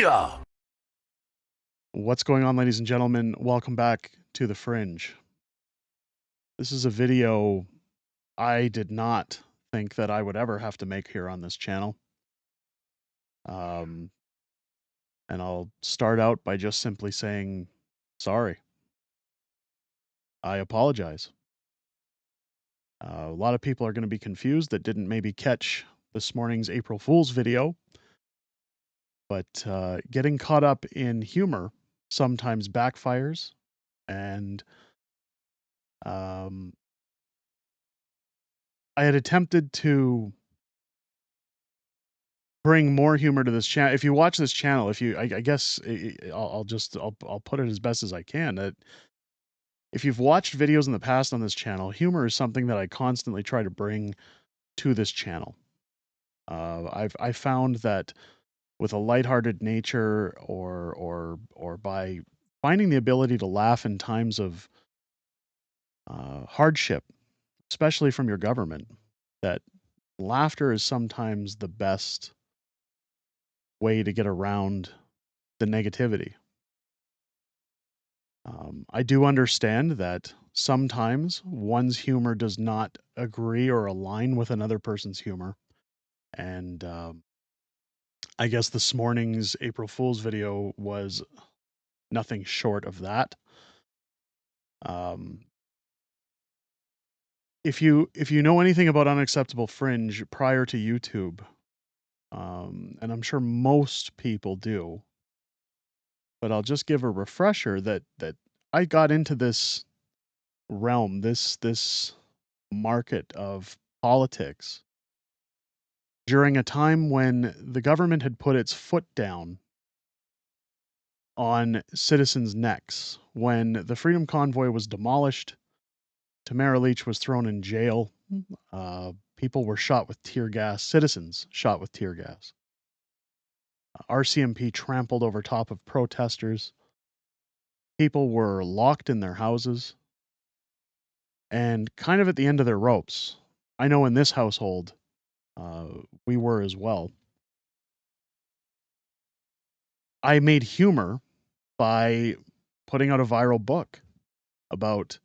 Yeah! What's going on, ladies and gentlemen? Welcome back to the Fringe. This is a video I did not think that I would ever have to make here on this channel. And I'll start out by just simply saying sorry. I apologize. A lot of people are going to be confused that didn't maybe catch this morning's April Fool's video, but getting caught up in humor sometimes backfires, and I had attempted to bring more humor to this channel. If you watch this channel, if you, I guess I'll put it as best as I can. That if you've watched videos in the past on this channel, humor is something that I constantly try to bring to this channel. I found that with a lighthearted nature, or by finding the ability to laugh in times of hardship, especially from your government, that laughter is sometimes the best way to get around the negativity. I do understand that sometimes one's humor does not agree or align with another person's humor. And I guess this morning's April Fool's video was nothing short of that. Um, if you know anything about Unacceptable Fringe prior to YouTube, and I'm sure most people do, but I'll just give a refresher that I got into this realm, this market of politics during a time when the government had put its foot down on citizens' necks, when the Freedom Convoy was demolished, Tamara Leach was thrown in jail, people were shot with tear gas, citizens shot with tear gas. RCMP trampled over top of protesters. People were locked in their houses and kind of at the end of their ropes. I know in this household, we were as well. I made humor by putting out a viral book about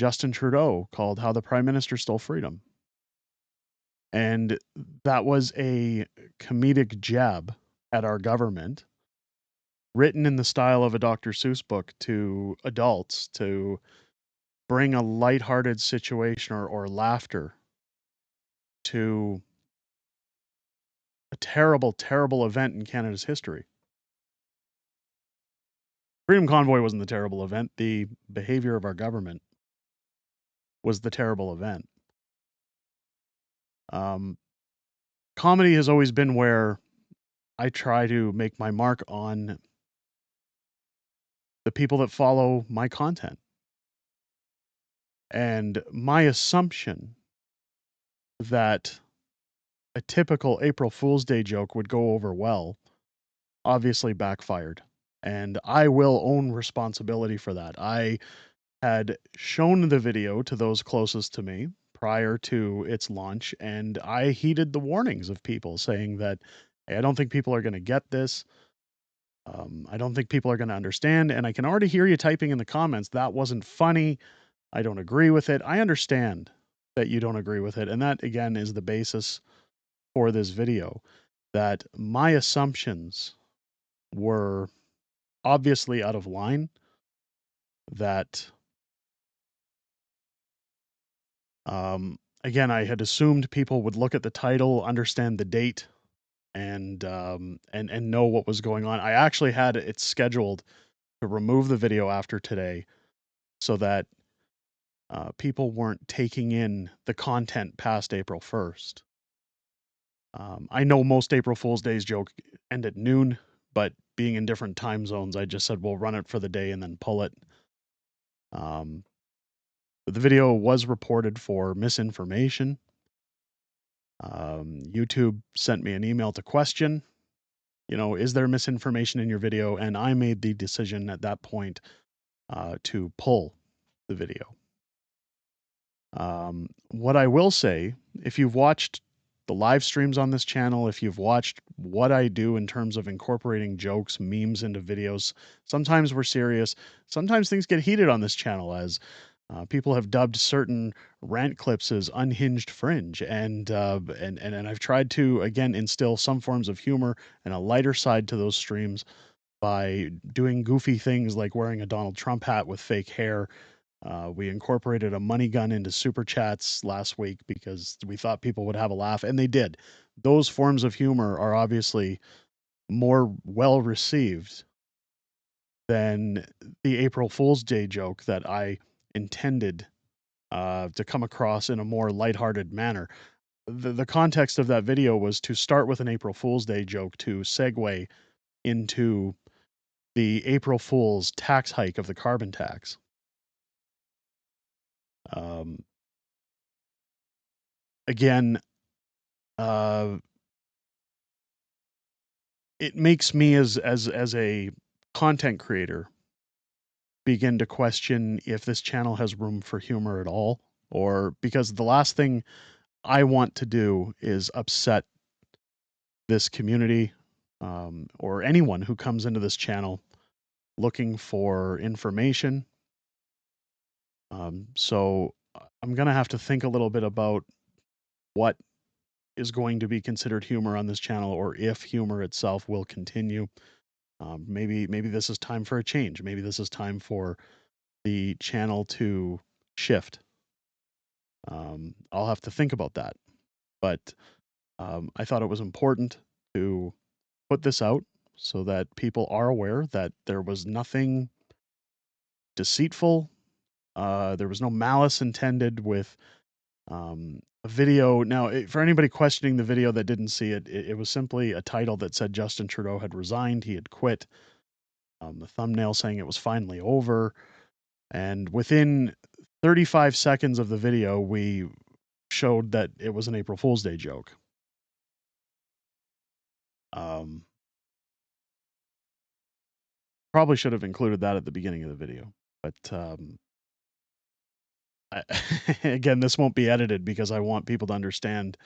Justin Trudeau called How the Prime Minister Stole Freedom. And that was a comedic jab at our government, written in the style of a Dr. Seuss book to adults to bring a lighthearted situation or laughter to a terrible, terrible event in Canada's history. Freedom Convoy wasn't the terrible event. The behavior of our government was the terrible event. Comedy has always been where I try to make my mark on the people that follow my content. And my assumption that a typical April Fool's Day joke would go over well obviously backfired. And I will own responsibility for that. I had shown the video to those closest to me prior to its launch, and I heeded the warnings of people saying that, hey, I don't think people are going to get this. I don't think people are going to understand. And I can already hear you typing in the comments, that wasn't funny. I don't agree with it. I understand that you don't agree with it. And that, again, is the basis for this video, that my assumptions were obviously out of line, that again, I had assumed people would look at the title, understand the date, and know what was going on. I actually had it scheduled to remove the video after today so that people weren't taking in the content past April 1st. I know most April Fool's Days joke end at noon, but being in different time zones, I just said we'll run it for the day and then pull it. But the video was reported for misinformation. YouTube sent me an email to question, is there misinformation in your video? And I made the decision at that point to pull the video. What I will say, if you've watched the live streams on this channel, if you've watched what I do in terms of incorporating jokes, memes into videos, sometimes we're serious. Sometimes things get heated on this channel, as people have dubbed certain rant clips as unhinged fringe, and I've tried to again instill some forms of humor and a lighter side to those streams by doing goofy things like wearing a Donald Trump hat with fake hair. We incorporated a money gun into super chats last week because we thought people would have a laugh, and they did. Those forms of humor are obviously more well received than the April Fool's Day joke that I intended to come across in a more lighthearted manner. The context of that video was to start with an April Fool's Day joke to segue into the April Fool's tax hike of the carbon tax. Um, again, uh, it makes me as a content creator begin to question if this channel has room for humor at all, or because the last thing I want to do is upset this community, or anyone who comes into this channel looking for information. So I'm gonna have to think a little bit about what is going to be considered humor on this channel, or if humor itself will continue. Maybe this is time for a change. Maybe this is time for the channel to shift. I'll have to think about that. But I thought it was important to put this out so that people are aware that there was nothing deceitful. There was no malice intended with a video. Now, for anybody questioning the video that didn't see it, it was simply a title that said Justin Trudeau had resigned, he had quit. The thumbnail saying it was finally over. And within 35 seconds of the video, we showed that it was an April Fool's Day joke. Um, Probably should have included that at the beginning of the video. But again, this won't be edited because I want people to understand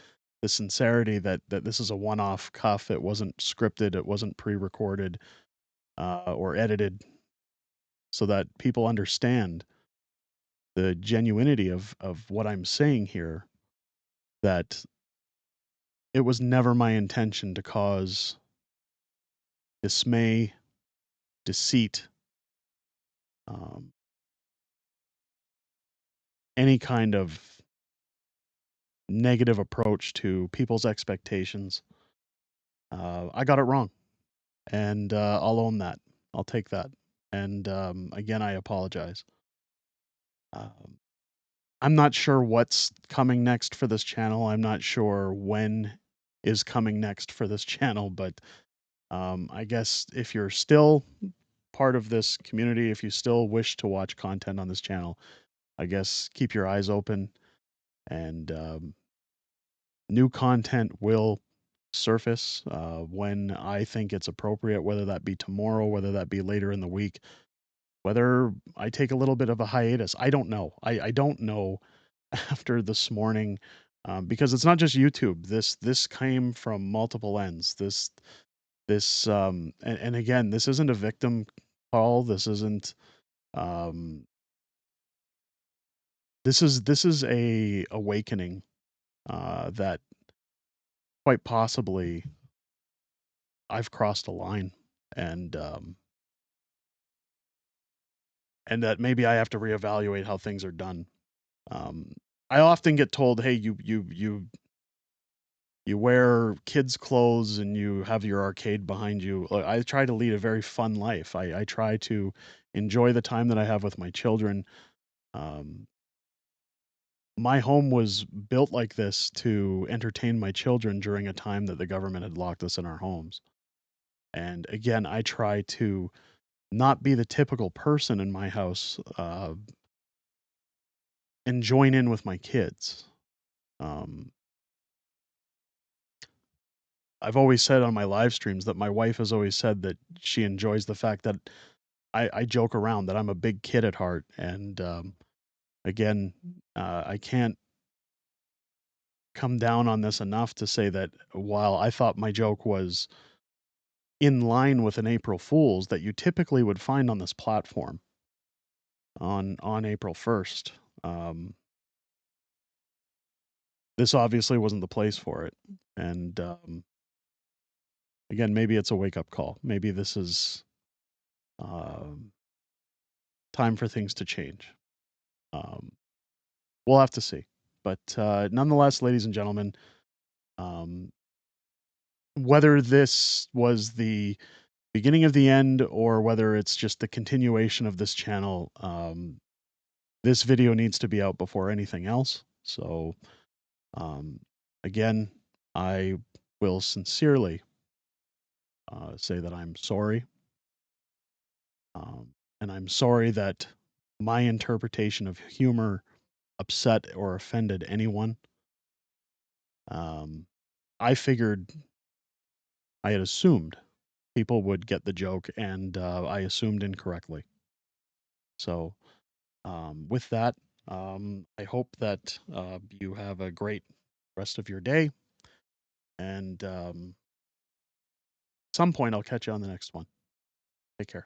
the sincerity that this is a one-off cuff. It wasn't scripted. It wasn't pre-recorded or edited, so that people understand the genuinity of what I'm saying here. That it was never my intention to cause dismay, deceit, um, any kind of negative approach to people's expectations. I got it wrong, and I'll own that. I'll take that. And again, I apologize. Um, I'm not sure what's coming next for this channel. I'm not sure when is coming next for this channel, but I guess if you're still part of this community, if you still wish to watch content on this channel, I guess keep your eyes open, and new content will surface when I think it's appropriate, whether that be tomorrow, whether that be later in the week, whether I take a little bit of a hiatus. I don't know. I don't know after this morning, because it's not just YouTube. This came from multiple ends. And again, this isn't a victim call. This isn't. Um, this is a awakening that quite possibly I've crossed a line, and and that maybe I have to reevaluate how things are done. Um, I often get told, "Hey, you wear kids' clothes and you have your arcade behind you." I try to lead a very fun life. I try to enjoy the time that I have with my children. Um, my home was built like this to entertain my children during a time that the government had locked us in our homes. And again, I try to not be the typical person in my house, and join in with my kids. Um, I've always said on my live streams that my wife has always said that she enjoys the fact that I joke around, that I'm a big kid at heart. And again, I can't come down on this enough to say that while I thought my joke was in line with an April Fool's that you typically would find on this platform on April 1st, this obviously wasn't the place for it. And again, maybe it's a wake-up call. Maybe this is time for things to change. We'll have to see. But nonetheless, ladies and gentlemen, whether this was the beginning of the end or whether it's just the continuation of this channel, this video needs to be out before anything else. So, again, I will sincerely say that I'm sorry. And I'm sorry that my interpretation of humor upset or offended anyone. I figured, I had assumed people would get the joke, and I assumed incorrectly. So, with that, I hope that you have a great rest of your day. And some point, I'll catch you on the next one. Take care.